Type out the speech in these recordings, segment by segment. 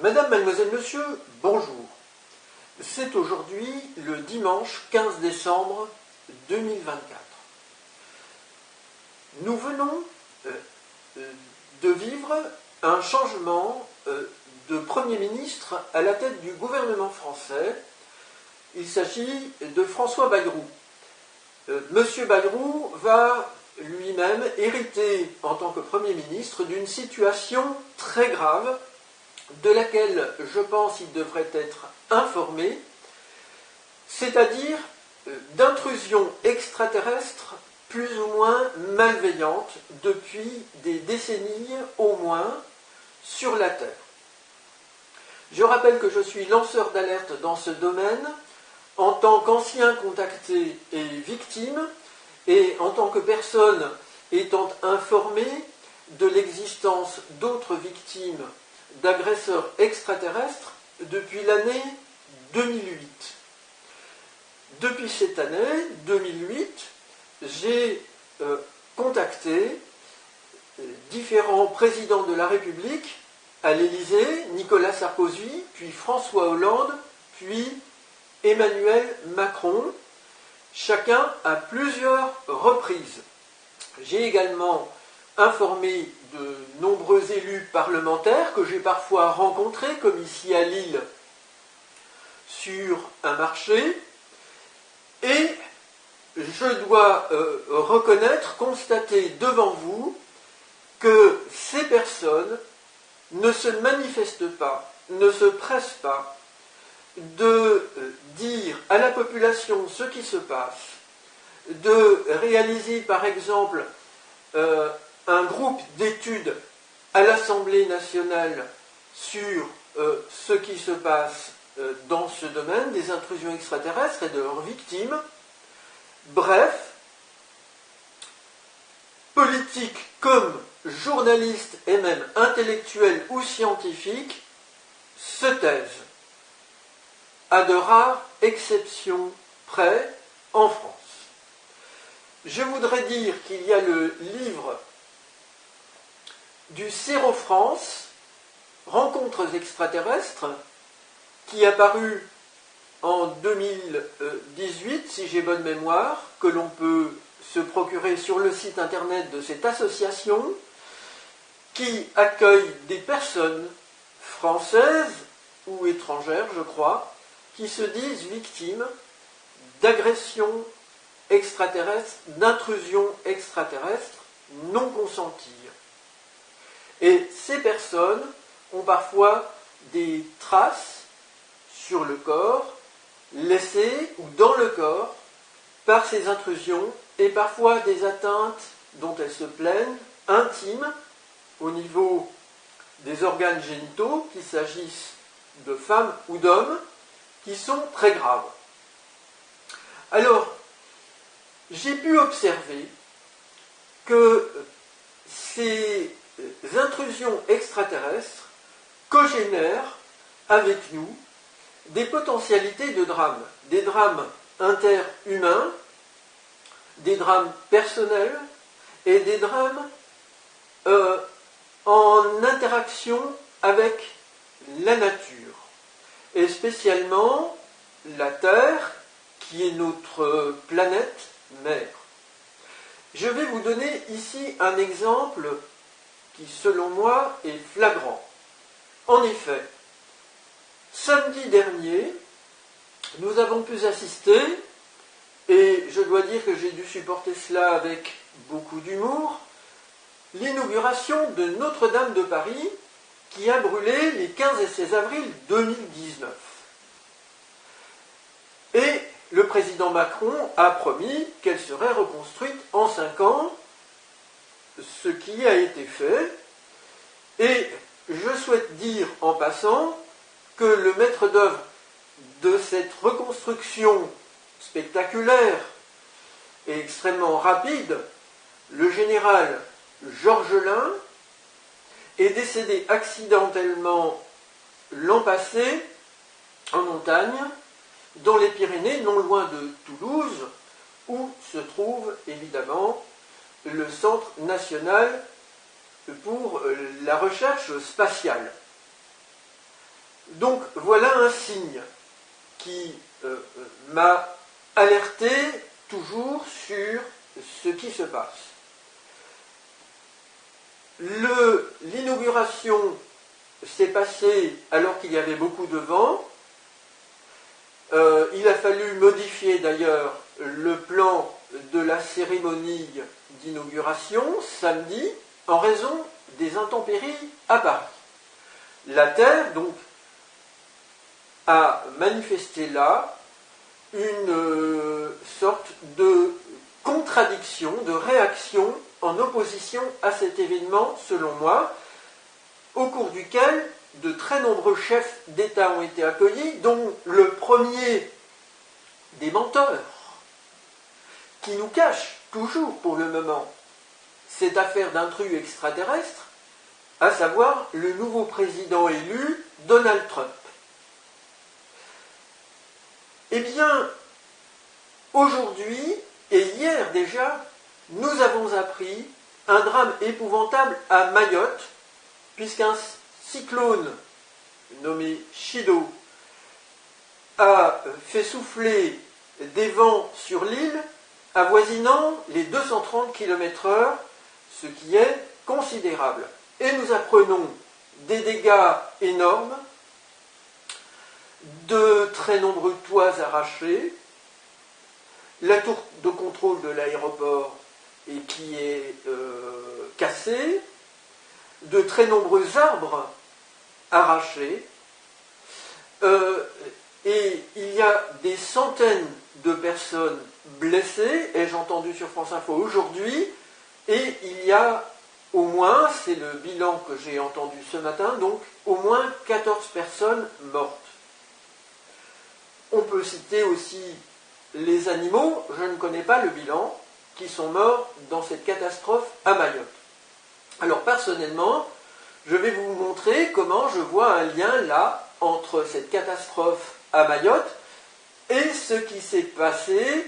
Madame, mademoiselle, monsieur, bonjour. C'est aujourd'hui le dimanche 15 décembre 2024. Nous venons de vivre un changement de Premier ministre à la tête du gouvernement français. Il s'agit de François Bayrou. Monsieur Bayrou va lui-même hériter en tant que Premier ministre d'une situation très grave de laquelle je pense qu'il devrait être informé, c'est-à-dire d'intrusions extraterrestres plus ou moins malveillantes depuis des décennies au moins sur la Terre. Je rappelle que je suis lanceur d'alerte dans ce domaine en tant qu'ancien contacté et victime et en tant que personne étant informée de l'existence d'autres victimes d'agresseurs extraterrestres depuis l'année 2008. Depuis cette année, 2008, j'ai contacté différents présidents de la République à l'Élysée, Nicolas Sarkozy, puis François Hollande, puis Emmanuel Macron, chacun à plusieurs reprises. J'ai également informé de nombreux élus parlementaires que j'ai parfois rencontrés, comme ici à Lille, sur un marché, et je dois reconnaître, constater devant vous que ces personnes ne se manifestent pas, ne se pressent pas de dire à la population ce qui se passe, de réaliser par exemple un groupe d'études à l'Assemblée nationale sur ce qui se passe dans ce domaine des intrusions extraterrestres et de leurs victimes. Bref, politiques comme journalistes et même intellectuels ou scientifiques se taisent, à de rares exceptions près en France. Je voudrais dire qu'il y a le livre du Céro-France, Rencontres extraterrestres, qui est paru en 2018, si j'ai bonne mémoire, que l'on peut se procurer sur le site internet de cette association, qui accueille des personnes françaises ou étrangères, je crois, qui se disent victimes d'agressions extraterrestres, d'intrusions extraterrestres non consenties. Et ces personnes ont parfois des traces sur le corps, laissées ou dans le corps, par ces intrusions, et parfois des atteintes dont elles se plaignent, intimes, au niveau des organes génitaux, qu'il s'agisse de femmes ou d'hommes, qui sont très graves. Alors, j'ai pu observer que ces intrusions extraterrestres cogénèrent avec nous des potentialités de drames, des drames interhumains, des drames personnels et des drames en interaction avec la nature, et spécialement la Terre, qui est notre planète mère. Je vais vous donner ici un exemple qui, selon moi, est flagrant. En effet, samedi dernier, nous avons pu assister, et je dois dire que j'ai dû supporter cela avec beaucoup d'humour, l'inauguration de Notre-Dame de Paris, qui a brûlé les 15 et 16 avril 2019. Et le président Macron a promis qu'elle serait reconstruite en 5 ans, ce qui a été fait. Et je souhaite dire en passant que le maître d'œuvre de cette reconstruction spectaculaire et extrêmement rapide, le général Georges Lain, est décédé accidentellement l'an passé en montagne, dans les Pyrénées, non loin de Toulouse, où se trouve évidemment le Centre national pour la recherche spatiale. Donc voilà un signe qui m'a alerté toujours sur ce qui se passe. L'inauguration s'est passée alors qu'il y avait beaucoup de vent. Il a fallu modifier d'ailleurs le plan de la cérémonie d'inauguration samedi en raison des intempéries à Paris. La Terre, donc, a manifesté là une sorte de contradiction, de réaction en opposition à cet événement, selon moi, au cours duquel de très nombreux chefs d'État ont été accueillis, dont le premier des menteurs, qui nous cache toujours pour le moment cette affaire d'intrus extraterrestres, à savoir le nouveau président élu, Donald Trump. Eh bien, aujourd'hui, et hier déjà, nous avons appris un drame épouvantable à Mayotte, puisqu'un cyclone nommé Chido a fait souffler des vents sur l'île avoisinant les 230 km/h, ce qui est considérable. Et nous apprenons des dégâts énormes, de très nombreux toits arrachés, la tour de contrôle de l'aéroport qui est cassée, de très nombreux arbres arrachés, et il y a des centaines de personnes blessées, ai-je entendu sur France Info aujourd'hui, et il y a au moins, c'est le bilan que j'ai entendu ce matin, donc au moins 14 personnes mortes. On peut citer aussi les animaux, je ne connais pas le bilan, qui sont morts dans cette catastrophe à Mayotte. Alors personnellement, je vais vous montrer comment je vois un lien là entre cette catastrophe à Mayotte et ce qui s'est passé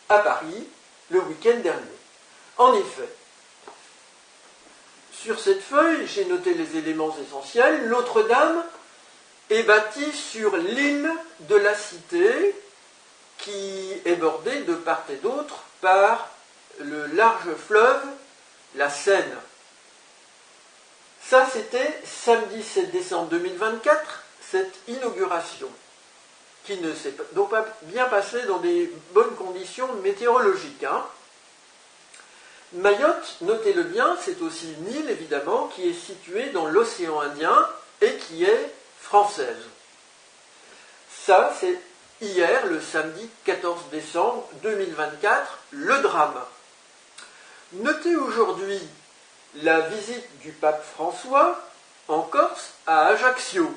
à Paris le week-end dernier. En effet, sur cette feuille, j'ai noté les éléments essentiels. Notre-Dame est bâtie sur l'île de la Cité, qui est bordée de part et d'autre par le large fleuve, la Seine. Ça, c'était samedi 7 décembre 2024, cette inauguration, qui ne s'est donc pas bien passée dans des bonnes conditions météorologiques. Mayotte, notez-le bien, c'est aussi une île, évidemment, qui est située dans l'océan Indien et qui est française. Ça, c'est hier, le samedi 14 décembre 2024, le drame. Notez aujourd'hui la visite du pape François en Corse, à Ajaccio.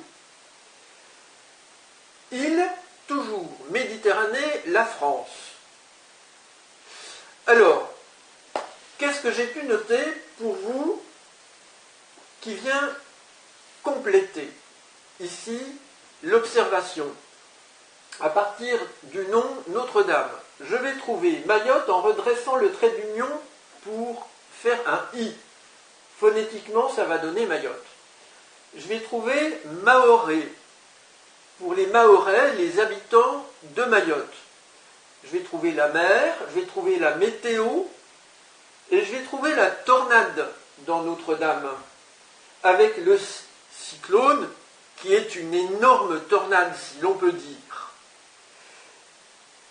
Île, toujours, Méditerranée, la France. Alors, qu'est-ce que j'ai pu noter pour vous qui vient compléter ici l'observation? À partir du nom Notre-Dame, je vais trouver Mayotte en redressant le trait d'union pour faire un I. Phonétiquement, ça va donner Mayotte. Je vais trouver Mahorais, pour les Mahorais, les habitants de Mayotte. Je vais trouver la mer, je vais trouver la météo, et je vais trouver la tornade dans Notre-Dame, avec le cyclone, qui est une énorme tornade, si l'on peut dire.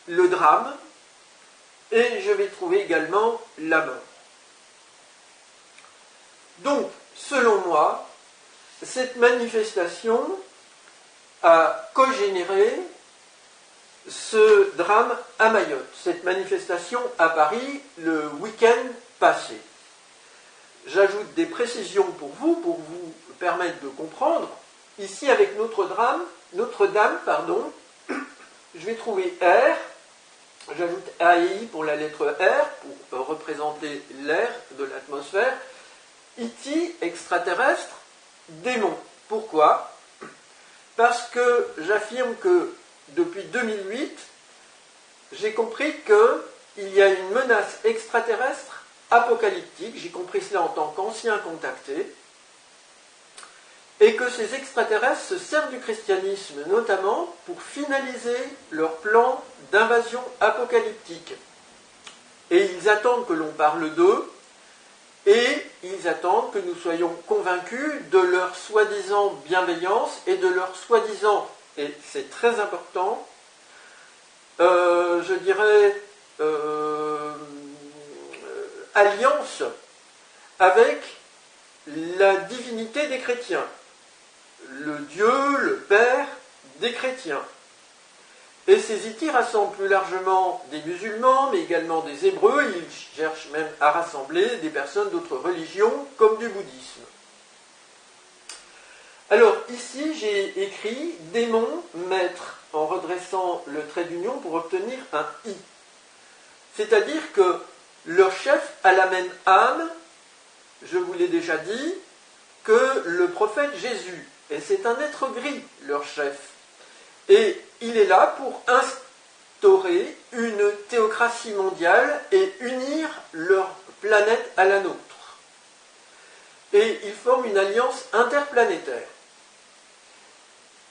Le drame, et je vais trouver également la mort. Donc, selon moi, cette manifestation a cogénéré ce drame à Mayotte, cette manifestation à Paris le week-end passé. J'ajoute des précisions pour vous permettre de comprendre. Ici, avec Notre-Dame, je vais trouver R, j'ajoute A et I pour la lettre R, pour représenter l'air de l'atmosphère. IT, extraterrestre, démon. Pourquoi? Parce que j'affirme que depuis 2008, j'ai compris qu'il y a une menace extraterrestre apocalyptique, j'ai compris cela en tant qu'ancien contacté, et que ces extraterrestres se servent du christianisme notamment pour finaliser leur plan d'invasion apocalyptique. Et ils attendent que l'on parle d'eux, et ils attendent que nous soyons convaincus de leur soi-disant bienveillance et de leur soi-disant, et c'est très important, je dirais, alliance avec la divinité des chrétiens, le Dieu, le Père des chrétiens. Et ces Hethys rassemblent plus largement des musulmans, mais également des Hébreux. Ils cherchent même à rassembler des personnes d'autres religions, comme du bouddhisme. Alors, ici, j'ai écrit « démon, maître », en redressant le trait d'union pour obtenir un « i ». C'est-à-dire que leur chef a la même âme, je vous l'ai déjà dit, que le prophète Jésus. Et c'est un être gris, leur chef. Et il est là pour instaurer une théocratie mondiale et unir leur planète à la nôtre. Et ils forment une alliance interplanétaire.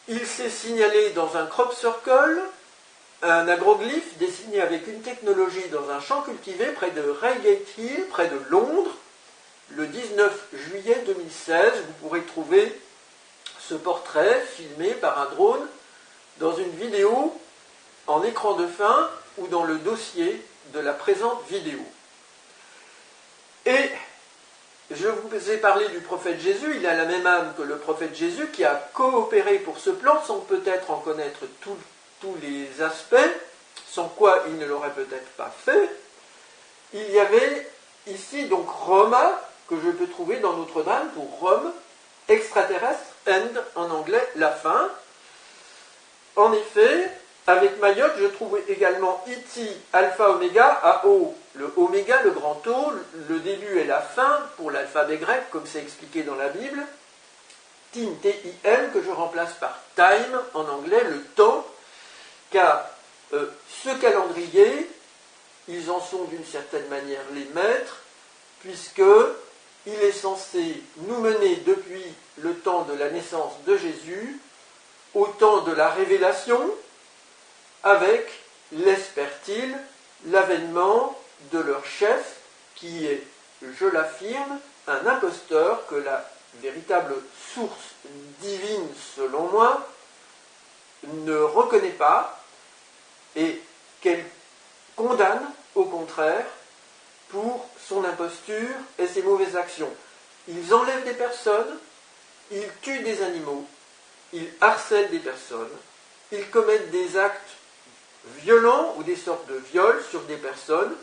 Il s'est signalé dans un crop circle un agroglyphe dessiné avec une technologie dans un champ cultivé près de Reigate Hill, près de Londres, le 19 juillet 2016. Vous pourrez trouver ce portrait filmé par un drone dans une vidéo en écran de fin ou dans le dossier de la présente vidéo. Et je vous ai parlé du prophète Jésus, il a la même âme que le prophète Jésus qui a coopéré pour ce plan sans peut-être en connaître tous les aspects, sans quoi il ne l'aurait peut-être pas fait. Il y avait ici donc Roma, que je peux trouver dans Notre-Dame pour Rome, extraterrestre, end en anglais, la fin. En effet, avec Mayotte, je trouve également Iti, alpha, oméga, AO. Le oméga, le grand O, le début et la fin pour l'alphabet grec, comme c'est expliqué dans la Bible. Tin, T-I-M, que je remplace par time en anglais, le temps, car ce calendrier, ils en sont d'une certaine manière les maîtres, puisqu'il est censé nous mener depuis le temps de la naissance de Jésus au temps de la révélation, avec, l'espère-t-il, l'avènement de leur chef, qui est, je l'affirme, un imposteur que la véritable source divine, selon moi, ne reconnaît pas et qu'elle condamne, au contraire, pour son imposture et ses mauvaises actions. Ils enlèvent des personnes, ils tuent des animaux, ils harcèlent des personnes, ils commettent des actes violents ou des sortes de viols sur des personnes.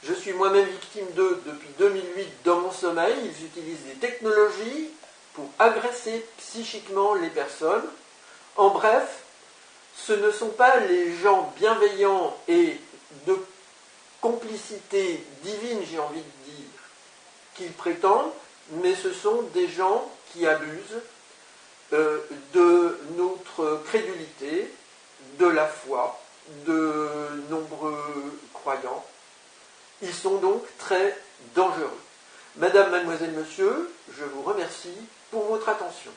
Je suis moi-même victime d'eux depuis 2008 dans mon sommeil. Ils utilisent des technologies pour agresser psychiquement les personnes. En bref, ce ne sont pas les gens bienveillants et de complicité divine, j'ai envie de dire, qu'ils prétendent, mais ce sont des gens qui abusent de notre crédulité, de la foi, de nombreux croyants. Ils sont donc très dangereux. Madame, mademoiselle, monsieur, je vous remercie pour votre attention.